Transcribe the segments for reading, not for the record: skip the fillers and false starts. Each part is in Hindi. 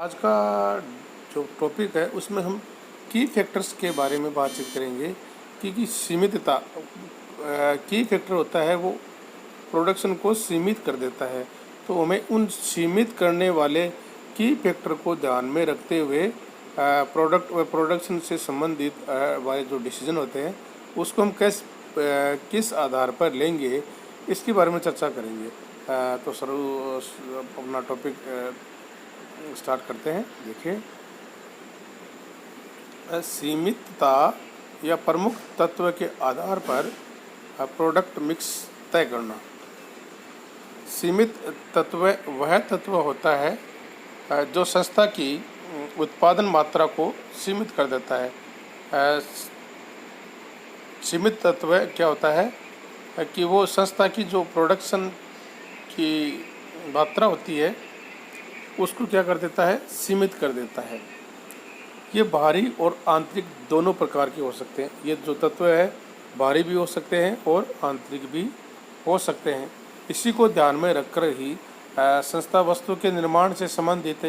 आज का जो टॉपिक है उसमें हम की फैक्टर्स के बारे में बातचीत करेंगे कि सीमितता की फैक्टर होता है वो प्रोडक्शन को सीमित कर देता है। तो हमें उन सीमित करने वाले की फैक्टर को ध्यान में रखते हुए प्रोडक्शन से संबंधित वाले जो डिसीजन होते हैं उसको हम किस आधार पर लेंगे इसके बारे में चर्चा करेंगे। तो सर अपना टॉपिक स्टार्ट करते हैं। देखिए, सीमितता या प्रमुख तत्व के आधार पर प्रोडक्ट मिक्स तय करना। सीमित तत्व वह तत्व होता है जो संस्था की उत्पादन मात्रा को सीमित कर देता है। सीमित तत्व क्या होता है कि वो संस्था की जो प्रोडक्शन की मात्रा होती है उसको क्या कर देता है, सीमित कर देता है। ये बाहरी और आंतरिक दोनों प्रकार के हो सकते हैं। ये जो तत्व है बाहरी भी हो सकते हैं और आंतरिक भी हो सकते हैं। इसी को ध्यान में रखकर ही संस्था वस्तु के निर्माण से संबंधित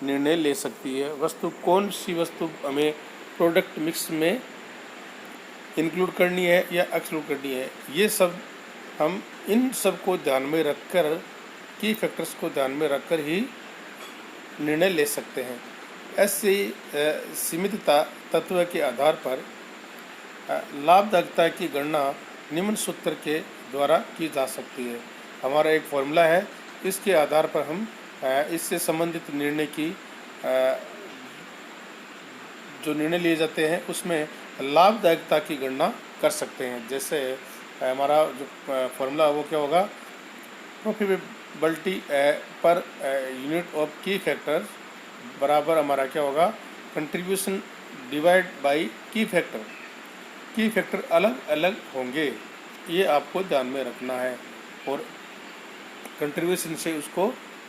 निर्णय ले सकती है। कौन सी वस्तु हमें प्रोडक्ट मिक्स में इंक्लूड करनी है या एक्सक्लूड करनी है, ये सब हम इन सब को ध्यान में रखकर की फैक्टर्स को ध्यान में रखकर ही निर्णय ले सकते हैं। ऐसे सीमितता तत्व के आधार पर लाभदायकता की गणना निम्न सूत्र के द्वारा की जा सकती है। हमारा एक फॉर्मूला है, इसके आधार पर हम इससे संबंधित निर्णय की जो निर्णय लिए जाते हैं उसमें लाभदायकता की गणना कर सकते हैं। जैसे हमारा जो फॉर्मूला वो क्या होगा, प्रॉफिटेबिलिटी पर यूनिट ऑफ की फैक्टर बराबर हमारा क्या होगा, कंट्रीब्यूशन डिवाइड बाय की फैक्टर। की फैक्टर अलग अलग होंगे, ये आपको ध्यान में रखना है और कंट्रीब्यूशन से उसको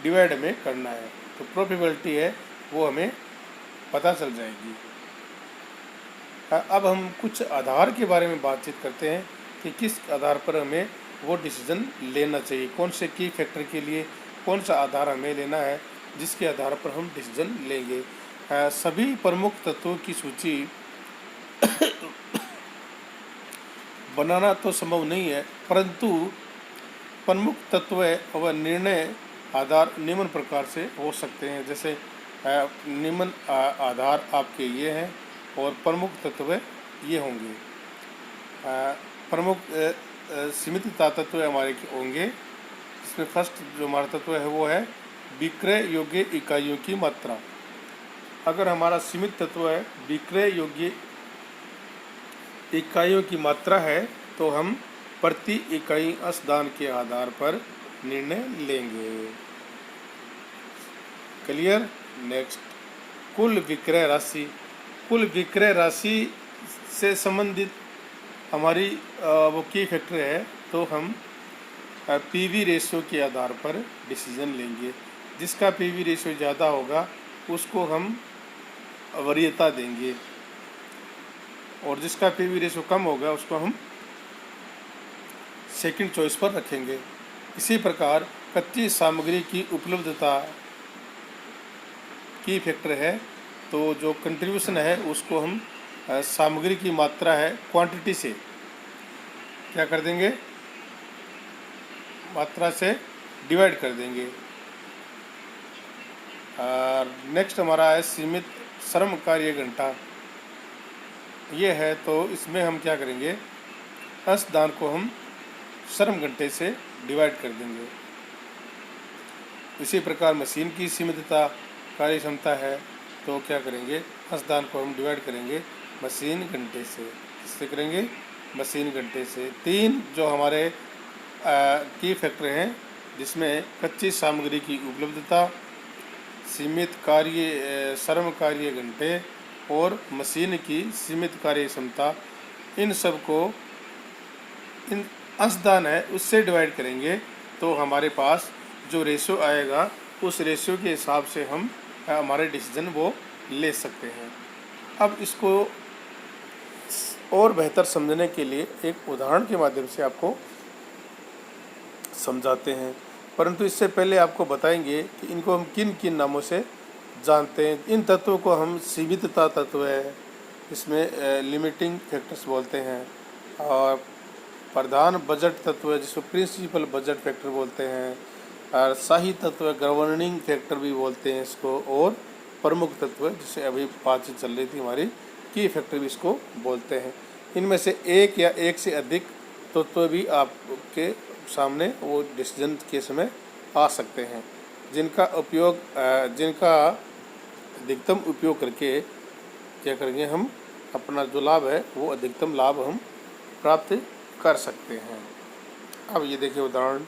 डिवाइड में करना है। तो प्रॉफिटेबिलिटी है वो हमें पता चल जाएगी। अब हम कुछ आधार के बारे में बातचीत करते हैं कि किस आधार पर हमें वो डिसीजन लेना चाहिए, कौन से की फैक्टर के लिए कौन सा आधार हमें लेना है जिसके आधार पर हम डिसीजन लेंगे। सभी प्रमुख तत्वों की सूची बनाना तो संभव नहीं है, परंतु प्रमुख तत्व व निर्णय आधार निम्न प्रकार से हो सकते हैं। जैसे निम्न आधार आपके ये हैं और प्रमुख तत्व ये होंगे। प्रमुख सीमित तत्व हमारे होंगे। इसमें फर्स्ट जो हमारा तत्व है वो है विक्रय योग्य इकाइयों की मात्रा। अगर हमारा सीमित तत्व है विक्रय योग्य इकाइयों की मात्रा है तो हम प्रति इकाई अंशदान के आधार पर निर्णय लेंगे। क्लियर। नेक्स्ट, कुल विक्रय राशि। कुल विक्रय राशि से संबंधित हमारी वो की फैक्टर है तो हम पीवी रेशियो के आधार पर डिसीजन लेंगे। जिसका पीवी रेशियो ज़्यादा होगा उसको हम वरीयता देंगे और जिसका पीवी रेशियो कम होगा उसको हम सेकंड चॉइस पर रखेंगे। इसी प्रकार कच्ची सामग्री की उपलब्धता की फैक्टर है तो जो कंट्रीब्यूशन है उसको हम सामग्री की मात्रा है क्वांटिटी से क्या कर देंगे, मात्रा से डिवाइड कर देंगे। और नेक्स्ट हमारा है सीमित श्रम कार्य घंटा। ये है तो इसमें हम क्या करेंगे, अंशदान को हम श्रम घंटे से डिवाइड कर देंगे। इसी प्रकार मशीन की सीमितता कार्य क्षमता है तो क्या करेंगे, अंशदान को हम डिवाइड करेंगे मशीन घंटे से। किससे करेंगे, मशीन घंटे से। तीन जो हमारे की फैक्टर हैं जिसमें कच्ची सामग्री की उपलब्धता, सीमित कार्य श्रम कार्य घंटे और मशीन की सीमित कार्य क्षमता, इन सब को इन अंशदान है उससे डिवाइड करेंगे तो हमारे पास जो रेशियो आएगा उस रेशियो के हिसाब से हम हमारे डिसीजन वो ले सकते हैं। अब इसको और बेहतर समझने के लिए एक उदाहरण के माध्यम से आपको समझाते हैं, परंतु इससे पहले आपको बताएंगे कि इनको हम किन किन नामों से जानते हैं। इन तत्वों को हम सीमितता तत्व है, इसमें लिमिटिंग फैक्टर्स बोलते हैं, और प्रधान बजट तत्व है जिसको प्रिंसिपल बजट फैक्टर बोलते हैं, और शाही तत्व गवर्निंग फैक्टर भी बोलते हैं इसको, और प्रमुख तत्व जिसे अभी बातचीत चल रही थी हमारी की फैक्टर भी इसको बोलते हैं। इनमें से एक या एक से अधिक तत्व भी आपके सामने वो डिसीजन केस में आ सकते हैं, जिनका अधिकतम उपयोग करके क्या करेंगे, हम अपना जो लाभ है वो अधिकतम लाभ हम प्राप्त कर सकते हैं। अब ये देखिए उदाहरण,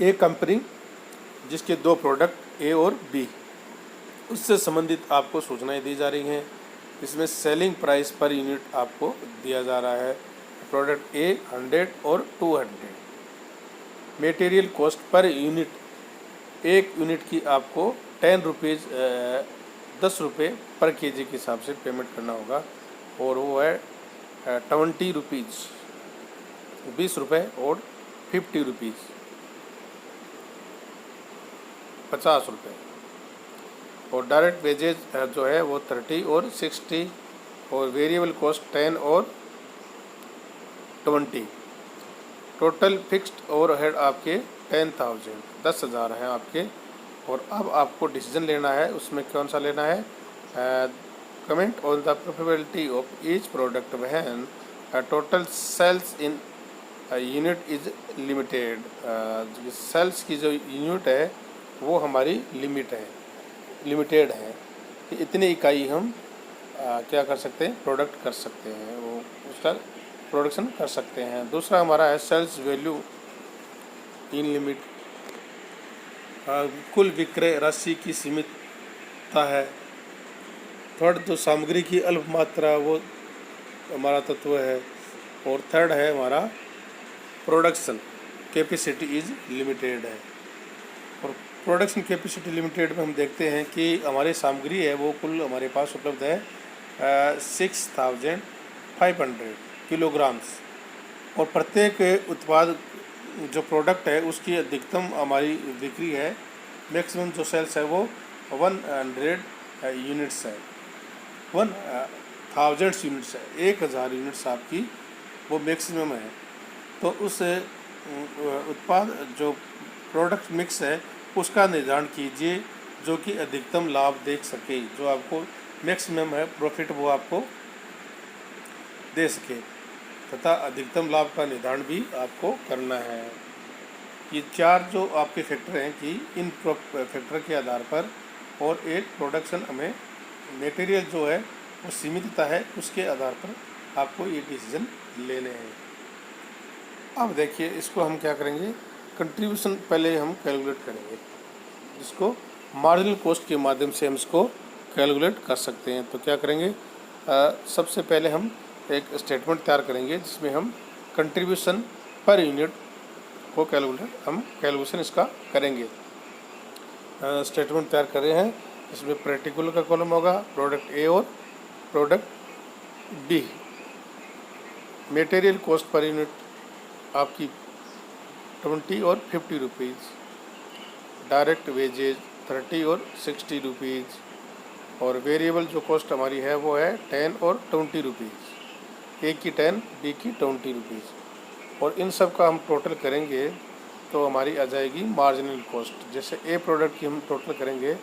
एक कंपनी जिसके दो प्रोडक्ट ए और बी, उससे संबंधित आपको सूचनाएं दी जा रही हैं। इसमें सेलिंग प्राइस पर यूनिट आपको दिया जा रहा है, प्रोडक्ट ए 100 और 200। मटेरियल कॉस्ट पर यूनिट, एक यूनिट की आपको 10 रुपये पर केजी के हिसाब से पेमेंट करना होगा, और वो है 20 रुपीज़, 20 रुपये, और 50 रुपीज़, 50 रुपये। और डायरेक्ट वेजेज जो है वो 30 और 60, और वेरिएबल कॉस्ट 10 और 20। टोटल फिक्स्ड ओवरहेड आपके 10,000 हैं आपके। और अब आपको डिसीजन लेना है, उसमें कौन सा लेना है, comment on the profitability of each product when total sales in unit is limited. Sales की जो यूनिट है वो हमारी लिमिटेड है कि इतनी इकाई हम क्या कर सकते हैं, प्रोडक्ट कर सकते हैं, वो उसका प्रोडक्शन कर सकते हैं। दूसरा हमारा है सेल्स वैल्यू इन लिमिट, कुल विक्रय राशि की सीमितता है। थर्ड तो सामग्री की अल्प मात्रा, वो हमारा तत्व है। और थर्ड है हमारा प्रोडक्शन कैपेसिटी इज लिमिटेड है। और प्रोडक्शन कैपेसिटी लिमिटेड में हम देखते हैं कि हमारी सामग्री है वो कुल हमारे पास उपलब्ध है 6500 किलोग्राम्स, और प्रत्येक उत्पाद जो प्रोडक्ट है उसकी अधिकतम हमारी बिक्री है, मैक्सिमम जो सेल्स है वो 100 यूनिट्स है, 1000 यूनिट्स है, 1000 यूनिट्स आपकी वो मैक्सिमम है। तो उस उत्पाद जो प्रोडक्ट मिक्स है उसका निर्धारण कीजिए जो कि अधिकतम लाभ देख सके, जो आपको मैक्सिमम है प्रॉफिट वो आपको दे सके, तथा अधिकतम लाभ का निर्धारण भी आपको करना है। ये चार जो आपके फैक्टर हैं कि इन फैक्टर के आधार पर, और एक प्रोडक्शन हमें मटेरियल जो है वो सीमितता है, उसके आधार पर आपको ये डिसीजन लेने हैं। अब देखिए इसको हम क्या करेंगे, कंट्रीब्यूशन पहले हम कैलकुलेट करेंगे, जिसको मार्जिनल कॉस्ट के माध्यम से हम इसको कैलकुलेट कर सकते हैं। तो क्या करेंगे, सबसे पहले हम एक स्टेटमेंट तैयार करेंगे जिसमें हम कंट्रीब्यूशन पर यूनिट को कैलकुलेशन इसका करेंगे। स्टेटमेंट तैयार कर रहे हैं, इसमें पर्टिकुलर का कॉलम होगा, प्रोडक्ट ए और product B. Material cost per unit आपकी 20 और 50 रुपीज़, डायरेक्ट वेजेज 30 और 60 रुपीज़, और वेरिएबल जो कॉस्ट हमारी है वो है 10 और 20 रुपीज़, ए की 10, बी की 20 रुपीज़। और इन सब का हम टोटल करेंगे तो हमारी आ जाएगी मार्जिनल कॉस्ट। जैसे ए प्रोडक्ट की हम टोटल करेंगे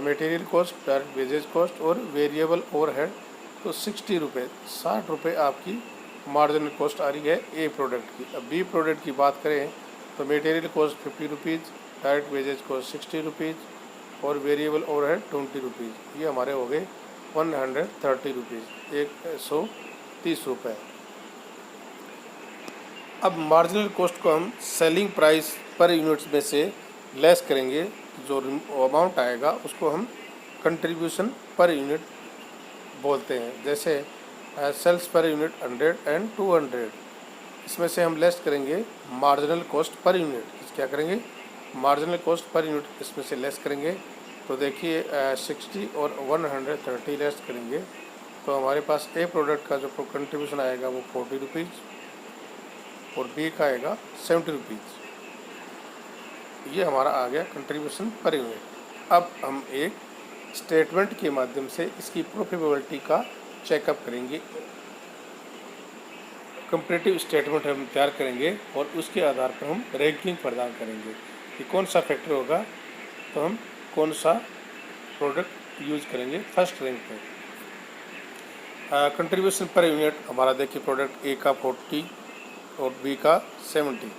material cost, direct wages cost और वेरिएबल ओवरहेड, तो 60 रुपये, 60 रुपये आपकी मार्जिनल कॉस्ट आ रही है ए प्रोडक्ट की। अब बी प्रोडक्ट की बात करें तो material cost 50 rupees, direct wages cost 60 rupees और वेरिएबल ओवरहेड 20 रुपीज़। ये हमारे हो गए 130 रुपीज़, 130 रुपये। अब मार्जिनल कॉस्ट को हम सेलिंग प्राइस पर यूनिट्स में से लेस करेंगे, जो अमाउंट आएगा उसको हम कंट्रीब्यूशन पर यूनिट बोलते हैं। जैसे सेल्स पर यूनिट 100 एंड 200, इसमें से हम लेस करेंगे मार्जिनल कॉस्ट पर यूनिट। क्या करेंगे, मार्जिनल कॉस्ट पर यूनिट इसमें से लेस करेंगे। तो देखिए 60 और 130 लेस करेंगे तो हमारे पास ए प्रोडक्ट का जो कंट्रीब्यूशन आएगा वो 40 रुपीज़ और बी का आएगा 70 रुपीज़। ये हमारा आ गया कंट्रीब्यूशन पर यूनिट। अब हम एक स्टेटमेंट के माध्यम से इसकी प्रॉफिटेबिलिटी का चेकअप करेंगे। कंपैरेटिव स्टेटमेंट हम तैयार करेंगे और उसके आधार पर हम रैंकिंग प्रदान करेंगे कि कौन सा फैक्टर होगा तो हम कौन सा प्रोडक्ट यूज करेंगे फर्स्ट रैंक पे। कंट्रीब्यूशन पर यूनिट हमारा देखिए, प्रोडक्ट ए का 40 और बी का 70।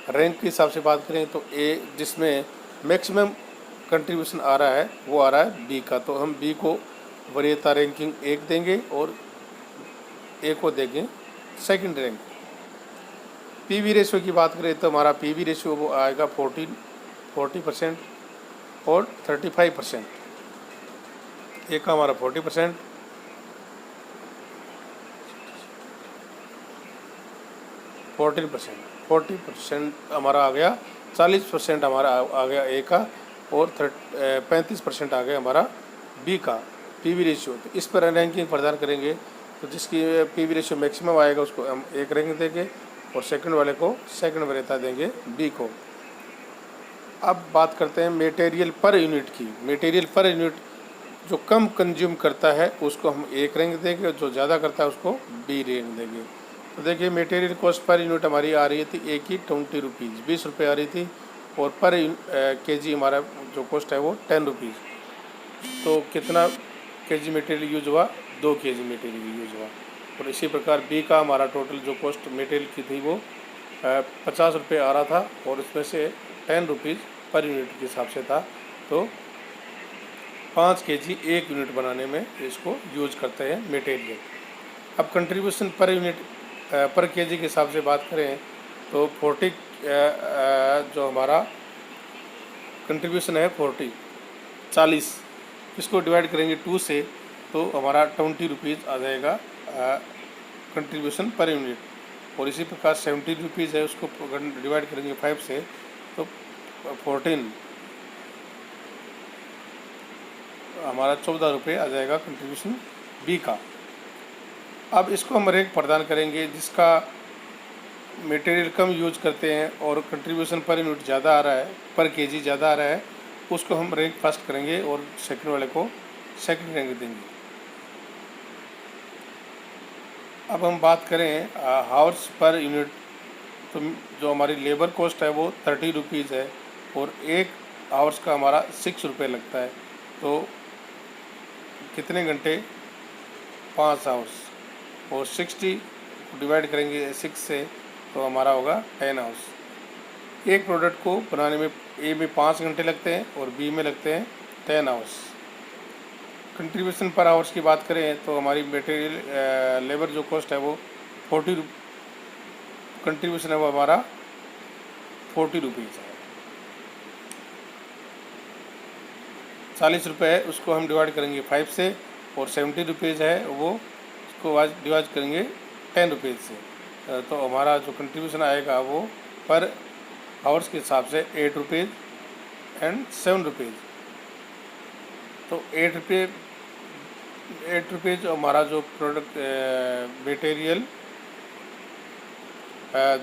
रैंक के हिसाब से बात करें तो ए जिसमें मैक्सिमम कंट्रीब्यूशन आ रहा है वो आ रहा है बी का, तो हम बी को वरीयता रैंकिंग 1 देंगे और ए को देंगे सेकंड रैंक। पीवी रेशियो की बात करें तो हमारा पीवी रेशियो वो आएगा 40% और 35%। ए का हमारा 40%, 40% हमारा आ गया, 40% हमारा आ गया ए का और 35% आ गया हमारा बी का पीवी रेशियो। तो इस पर रैंकिंग प्रदान करेंगे, तो जिसकी पीवी रेशियो मैक्सिमम आएगा उसको हम एक रैंक देंगे और सेकंड वाले को सेकंड वरीयता देंगे बी को। अब बात करते हैं मटेरियल पर यूनिट की। मटेरियल पर यूनिट जो कम कंज्यूम करता है उसको हम एक रैंक देंगे और जो ज़्यादा करता है उसको बी रैंक देंगे। तो देखिए, मटेरियल कॉस्ट पर यूनिट हमारी आ रही थी ए की 20 रुपीज़, 20 रुपये आ रही थी, और पर केजी हमारा जो कॉस्ट है वो 10 रुपीज़। तो कितना केजी मटेरियल यूज हुआ? 2 केजी मटेरियल यूज हुआ। और इसी प्रकार बी का हमारा टोटल जो कॉस्ट मटेरियल की थी वो 50 रुपये आ रहा था और उसमें से 10 रुपीज़ पर यूनिट के हिसाब से था। तो 5 केजी एक यूनिट बनाने में इसको यूज करते हैं मटेरियल। अब कंट्रीब्यूशन पर यूनिट पर केजी के हिसाब से बात करें तो 40 जो हमारा कंट्रीब्यूशन है 40, इसको डिवाइड करेंगे 2 से तो हमारा 20 रुपीज़ आ जाएगा कंट्रीब्यूशन पर यूनिट। और इसी प्रकार 70 रुपीज़ है, उसको डिवाइड करेंगे 5 से तो 14 हमारा 14 रुपये आ जाएगा कंट्रीब्यूशन बी का। अब इसको हम रैंक प्रदान करेंगे, जिसका मटेरियल कम यूज करते हैं और कंट्रीब्यूशन पर यूनिट ज़्यादा आ रहा है, पर केजी ज़्यादा आ रहा है, उसको हम रैंक फर्स्ट करेंगे और सेकंड वाले को सेकंड रैंक देंगे। अब हम बात करें हावर्स पर यूनिट, तो जो हमारी लेबर कॉस्ट है वो 30 रुपीज़ है और एक आवर्स का हमारा 6 रुपये लगता है। तो कितने घंटे? 5 आवर्स, और 60 डिवाइड करेंगे 6 से तो हमारा होगा 10 आवर्स। एक प्रोडक्ट को बनाने में ए में 5 घंटे लगते हैं और बी में लगते हैं 10 आवर्स। कंट्रीब्यूशन पर आवर्स की बात करें तो हमारी मटेरियल लेबर जो कॉस्ट है वो 40 कंट्रीब्यूशन है वो हमारा 40 रुपीज़ है। 40 रुपये है, उसको हम डिवाइड करेंगे 5 से, और 70 रुपीज़ है वो उसको डिवाइड करेंगे 10 रुपीज़ से। तो हमारा जो कंट्रीब्यूशन आएगा वो पर आवर्स के हिसाब से 8 रुपीज़ एंड 7 रुपीज़। तो 8 रुपीज़ हमारा जो प्रोडक्ट मटेरियल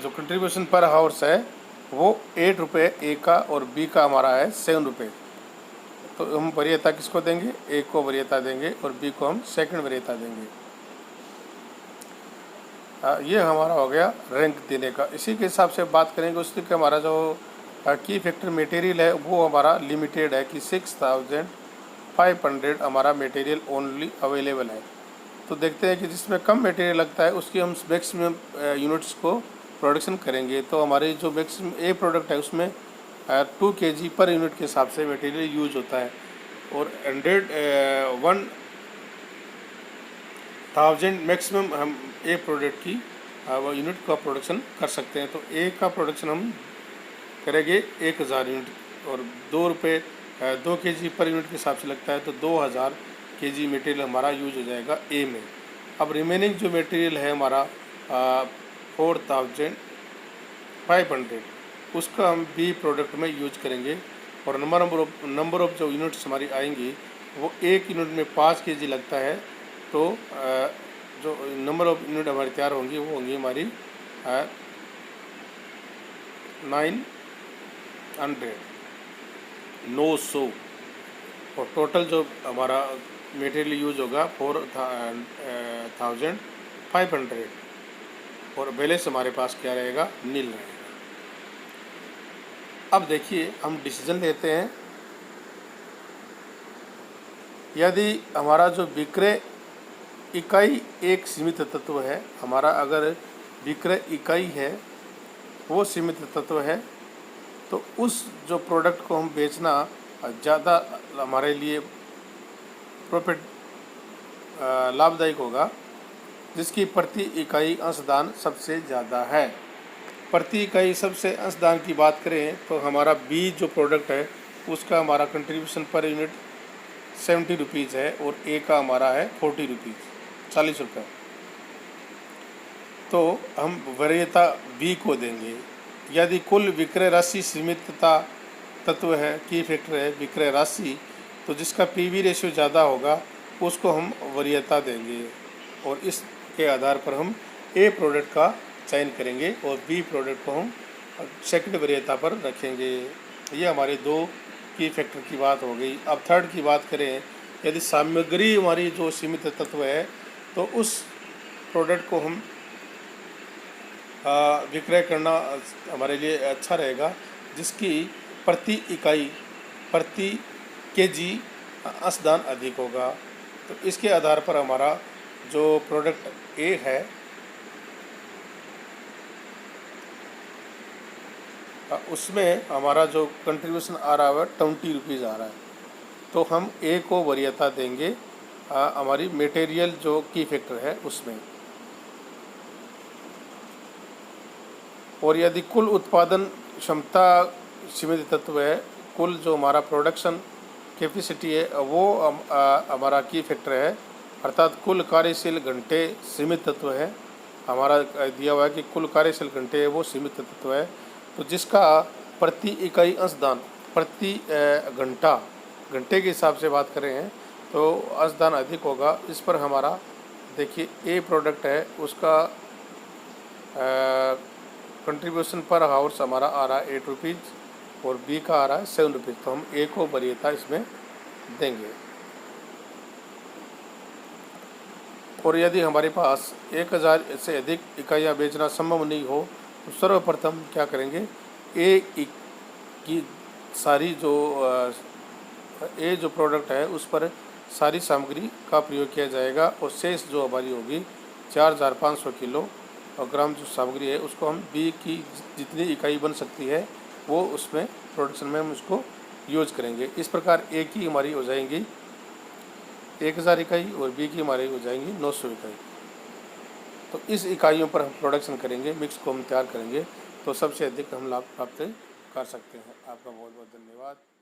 जो कंट्रीब्यूशन पर हावर्स है वो 8 रुपये ए का, और बी का हमारा है 7 रुपये। तो हम वरीयता किसको देंगे? ए को वरीयता देंगे और बी को हम सेकंड वरीयता देंगे। ये हमारा हो गया रैंक देने का। इसी के हिसाब से बात करेंगे उसके कि हमारा जो की फैक्टर मटेरियल है वो हमारा लिमिटेड है कि 6500 हमारा मटेरियल ओनली अवेलेबल है। तो देखते हैं कि जिसमें कम मटेरियल लगता है उसकी हम मैक्सिमम यूनिट्स को प्रोडक्शन करेंगे। तो हमारी जो मैक्सिमम ए प्रोडक्ट है उसमें 2 केजी पर यूनिट के हिसाब से मटेरियल यूज होता है, और 1000 मैक्सिमम हम ए प्रोडक्ट की वो यूनिट का प्रोडक्शन कर सकते हैं। तो ए का प्रोडक्शन हम करेंगे 1000 यूनिट, और 2 केजी पर यूनिट के हिसाब से लगता है तो 2000 केजी मटेरियल हमारा यूज हो जाएगा ए में। अब रिमेनिंग जो मटेरियल है हमारा 4500 उसका हम बी प्रोडक्ट में यूज करेंगे, और नंबर ऑफ जो यूनिट्स हमारी आएंगी वो एक यूनिट में 5 केजी लगता है। तो जो नंबर ऑफ यूनिट हमारी तैयार होंगी वो होंगी हमारी 9 900 और टोटल जो हमारा मटेरियल यूज होगा 4500 और बैलेंस हमारे पास क्या रहेगा, नील रहेगा। अब देखिए हम डिसीजन लेते हैं। यदि हमारा जो विक्रय इकाई एक सीमित तत्व है, हमारा अगर विक्रय इकाई है वो सीमित तत्व है, तो उस जो प्रोडक्ट को हम बेचना ज़्यादा हमारे लिए प्रॉफिट लाभदायक होगा, जिसकी प्रति इकाई अंशदान सबसे ज़्यादा है। प्रति इकाई सबसे अंशदान की बात करें तो हमारा बी जो प्रोडक्ट है उसका हमारा कंट्रीब्यूशन पर यूनिट 70 रुपीज़ है और ए का हमारा है 40 रुपीज़, 40 रुपये। तो हम वरीयता बी को देंगे। यदि कुल विक्रय राशि सीमितता तत्व है, की फैक्टर है विक्रय राशि, तो जिसका पीवी रेशियो ज़्यादा होगा उसको हम वरीयता देंगे और इसके आधार पर हम ए प्रोडक्ट का चयन करेंगे और बी प्रोडक्ट को हम सेकंड वरीयता पर रखेंगे। ये हमारे दो की फैक्टर की बात हो गई। अब थर्ड की बात करें, यदि सामग्री हमारी जो सीमित तत्व है तो उस प्रोडक्ट को हम विक्रय करना हमारे लिए अच्छा रहेगा, जिसकी प्रति इकाई प्रति केजी अंशदान अधिक होगा। तो इसके आधार पर हमारा जो प्रोडक्ट ए है उसमें हमारा जो कंट्रीब्यूशन आ रहा है 20 रुपीज़ आ रहा है, तो हम ए को वरीयता देंगे हमारी मटेरियल जो की फैक्टर है उसमें। और यदि कुल उत्पादन क्षमता सीमित तत्व है, कुल जो हमारा प्रोडक्शन कैपेसिटी है वो हमारा की फैक्टर है, अर्थात कुल कार्यशील घंटे सीमित तत्व है। हमारा दिया हुआ है कि कुल कार्यशील घंटे वो सीमित तत्व है, तो जिसका प्रति इकाई अंशदान प्रति घंटे के हिसाब से बात करें हैं तो अंशदान अधिक होगा। इस पर हमारा देखिए ए प्रोडक्ट है उसका कंट्रीब्यूशन पर हावर्स हमारा आ रहा है 8 रुपीज़ और बी का आ रहा है 7 रुपीज़, तो हम ए को वरीयता इसमें देंगे। और यदि हमारे पास 1000 से अधिक इकाइयाँ बेचना संभव नहीं हो तो सर्वप्रथम क्या करेंगे, ए की सारी जो ए जो प्रोडक्ट है उस पर सारी सामग्री का प्रयोग किया जाएगा और शेष जो हमारी होगी 4500 किलो और ग्राम जो सामग्री है उसको हम बी की जितनी इकाई बन सकती है वो उसमें प्रोडक्शन में हम उसको यूज करेंगे। इस प्रकार ए की हमारी हो जाएंगी 1000 इकाई और बी की हमारी हो जाएंगी 900 इकाई। तो इस इकाइयों पर हम प्रोडक्शन करेंगे, मिक्स को हम तैयार करेंगे तो सबसे अधिक हम लाभ प्राप्त कर सकते हैं। आपका बहुत बहुत धन्यवाद।